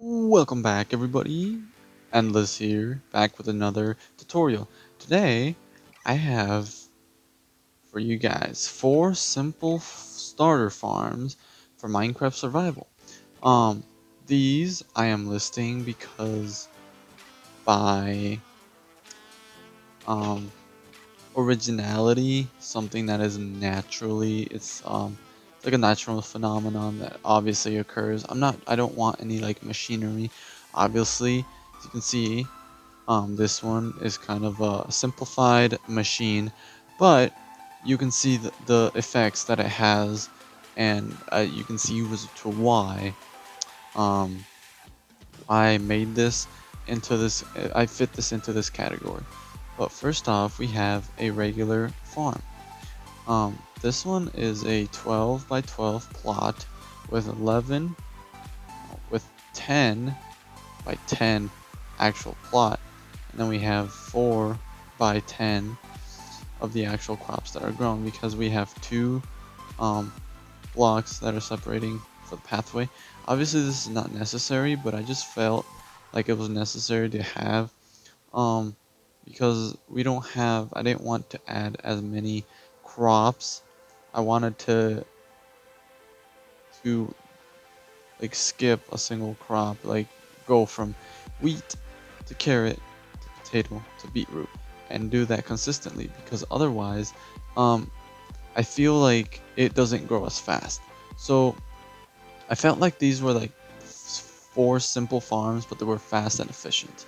Welcome back everybody, Endless here, back with another tutorial. Today, I have for you guys 4 simple starter farms for Minecraft survival. Um, these I am listing because by um, originality, something that is naturally, it's like a natural phenomenon that obviously occurs. I don't want any like machinery. Obviously, as you can see, this one is kind of a simplified machine, but you can see the effects that it has, and you can see as to why um, I made this into this. I fit this into this category. But first off, we have a regular farm. This one is a 12 by 12 plot with 10 by 10 actual plot, and then we have 4 by 10 of the actual crops that are grown because we have two um, blocks that are separating for the pathway. Obviously this is not necessary, but I just felt like it was necessary to have um, because I didn't want to add as many crops. I wanted to like skip a single crop, like go from wheat to carrot to potato to beetroot and do that consistently because otherwise um, I feel like it doesn't grow as fast. So I felt like these were like 4 simple farms, but they were fast and efficient.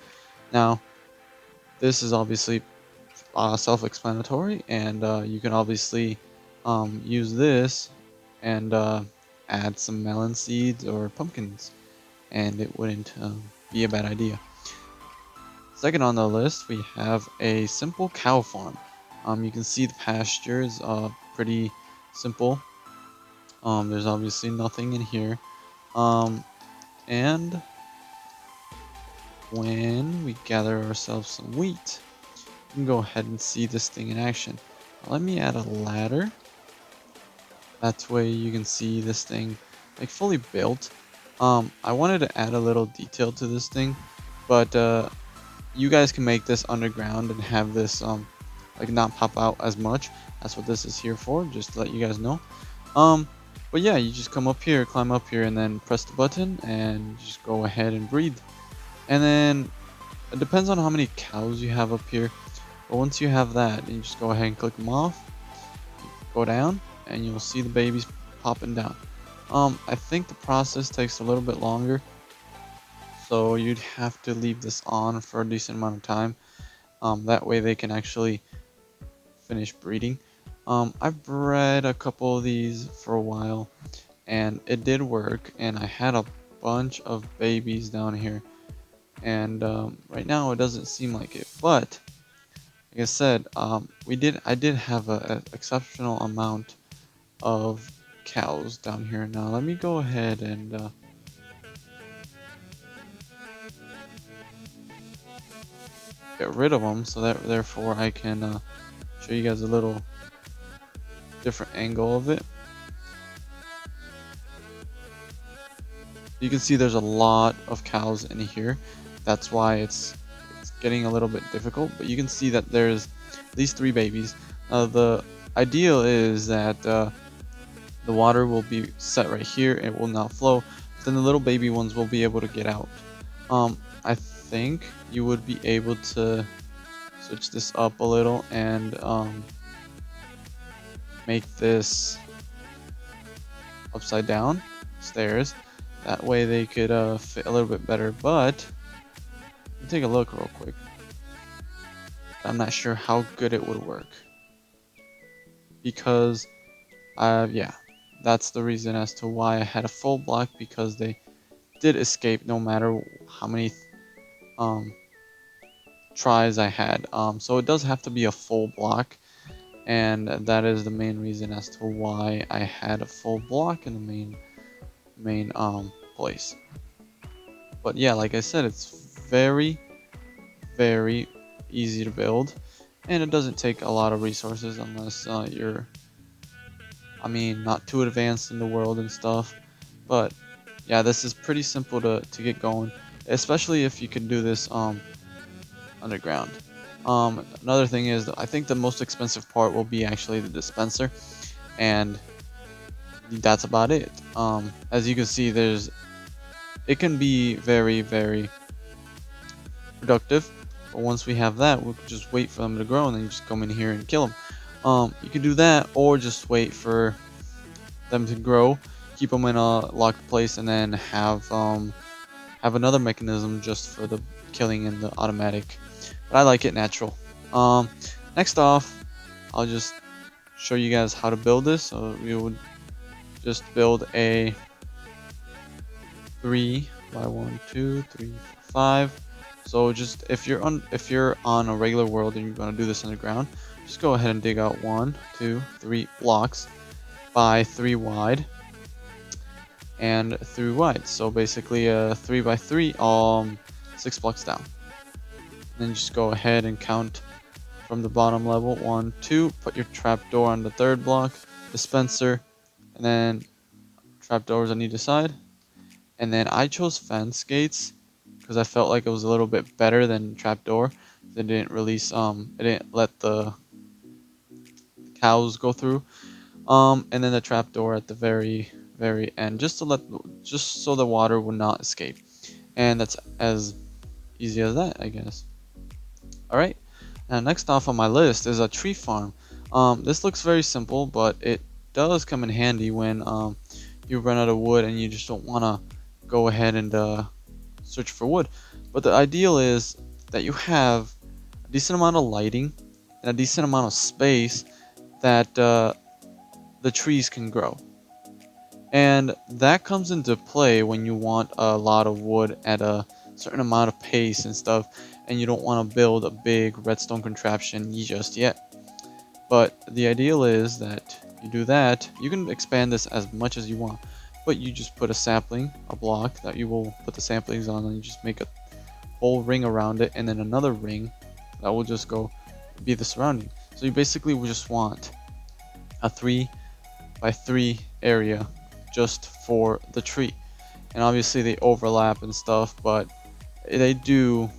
Now, this is obviously self-explanatory, and you can obviously use this and add some melon seeds or pumpkins, and it wouldn't be a bad idea. Second on the list, we have a simple cow farm. You can see the pasture is pretty simple. There's obviously nothing in here. Um, and when we gather ourselves some wheat, we can go ahead and see this thing in action. Let me add a ladder. That way you can see this thing like fully built. I wanted to add a little detail to this thing, but you guys can make this underground and have this like not pop out as much. That's what this is here for, just to let you guys know. Um, but yeah, you just come up here, climb up here, and then press the button and just go ahead and breathe. And then it depends on how many cows you have up here. But once you have that, you just go ahead and click them off, go down, and you'll see the babies popping down. I think the process takes a little bit longer, so you'd have to leave this on for a decent amount of time. That way they can actually finish breeding. I've bred a couple of these for a while, and it did work, and I had a bunch of babies down here. And right now it doesn't seem like it, but like I said, I did have an exceptional amount of cows down here. Now let me go ahead and get rid of them, so that therefore I can show you guys a little different angle of it. You can see there's a lot of cows in here. That's why it's getting a little bit difficult, but you can see that there's these 3 babies. The ideal is that the water will be set right here, it will not flow. Then the little baby ones will be able to get out. I think you would be able to switch this up a little and make this upside down stairs. That way they could fit a little bit better, but take a look real quick. I'm not sure how good it would work because yeah, that's the reason as to why I had a full block, because they did escape no matter how many um tries I had. So it does have to be a full block, and that is the main reason as to why I had a full block in the main place. But yeah, like I said, it's very easy to build, and it doesn't take a lot of resources unless you're, I mean, not too advanced in the world and stuff. But yeah, this is pretty simple to get going, especially if you can do this underground. Another thing is, I think the most expensive part will be actually the dispenser, and that's about it. As you can see, it can be very, very productive, but once we have that, we'll just wait for them to grow, and then you just come in here and kill them. You can do that, or just wait for them to grow, keep them in a locked place, and then have another mechanism just for the killing and the automatic. But I like it natural. Um, Next off, I'll just show you guys how to build this. So we would just build a 3 by 1, 2, 3, 4, 5. So just if you're on a regular world and you're gonna do this underground, just go ahead and dig out 1, 2, 3 blocks by 3 wide and 3 wide. So basically a 3 by 3, 6 blocks down. Then just go ahead and count from the bottom level. 1, 2. Put your trapdoor on the 3rd block, dispenser, and then trapdoors on either side. And then I chose fence gates because I felt like it was a little bit better than trapdoor. It didn't release it didn't let the cows go through. And then the trapdoor at the very end, just so the water would not escape. And that's as easy as that, I guess. All right. Now next off on my list is a tree farm. This looks very simple, but it does come in handy when you run out of wood and you just don't want to go ahead and search for wood. But the ideal is that you have a decent amount of lighting and a decent amount of space that the trees can grow. And that comes into play when you want a lot of wood at a certain amount of pace and stuff, and you don't want to build a big redstone contraption just yet. But the ideal is that you do that. You can expand this as much as you want, but you just put a sapling, a block that you will put the saplings on, and you just make a whole ring around it, and then another ring that will just go be the surrounding. So you basically will just want a 3 by 3 area just for the tree. And obviously they overlap and stuff, but they do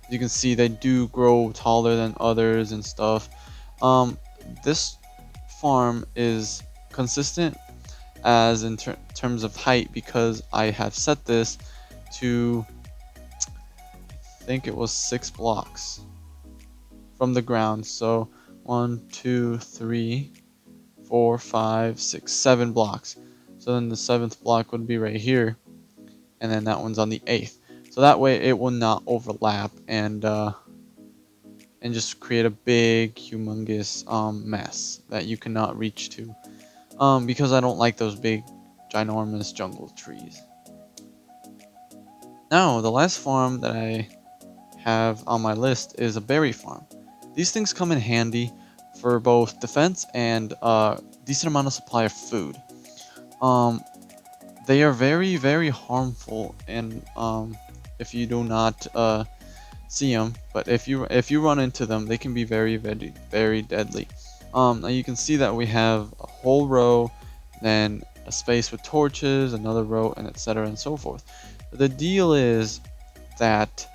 you can see they do grow taller than others and stuff. This farm is consistent as in terms of height because I have set this to, I think it was 6 blocks from the ground. So 1, 2, 3, 4, 5, 6, 7 blocks. So then the 7th block would be right here, and then that one's on the 8th. So that way it will not overlap and just create a big, humongous mess that you cannot reach to. Because I don't like those big, ginormous jungle trees. Now, the last farm that I have on my list is a berry farm. These things come in handy for both defense and decent amount of supply of food. They are very, very harmful, and if you do not see them, but if you run into them, they can be very, very, very deadly. Now you can see that we have a whole row, then a space with torches, another row, and etc. and so forth. The deal is that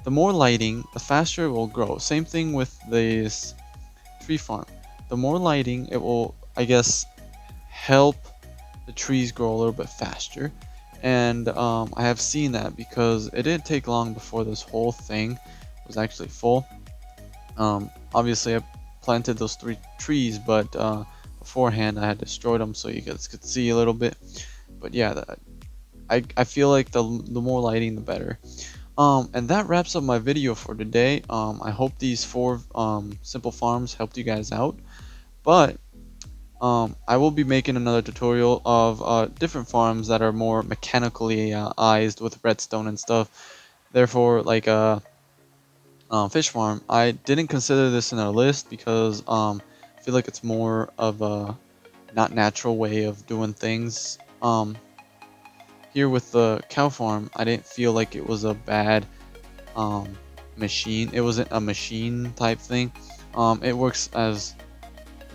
the more lighting, the faster it will grow. Same thing with this tree farm. The more lighting, it will, I guess, help the trees grow a little bit faster. And I have seen that because it didn't take long before this whole thing was actually full. Obviously I planted those 3 trees, but beforehand I had destroyed them so you guys could see a little bit. But yeah, I feel like the more lighting the better. And that wraps up my video for today. I hope these 4 simple farms helped you guys out. But I will be making another tutorial of different farms that are more mechanically ized with redstone and stuff. Therefore, like a fish farm, I didn't consider this in our list because I feel like it's more of a not natural way of doing things. Here with the cow farm, I didn't feel like it was a bad machine. It wasn't a machine type thing. It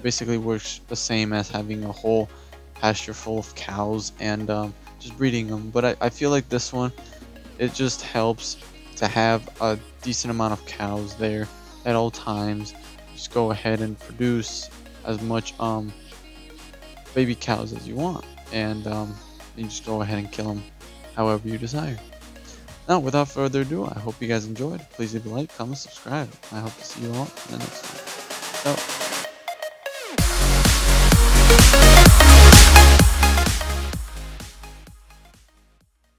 basically works the same as having a whole pasture full of cows and just breeding them. But I feel like this one, it just helps to have a decent amount of cows there at all times. Just go ahead and produce as much baby cows as you want, and you just go ahead and kill them however you desire. Now, without further ado, I hope you guys enjoyed. Please leave a like, comment, subscribe. I hope to see you all in the next one. So.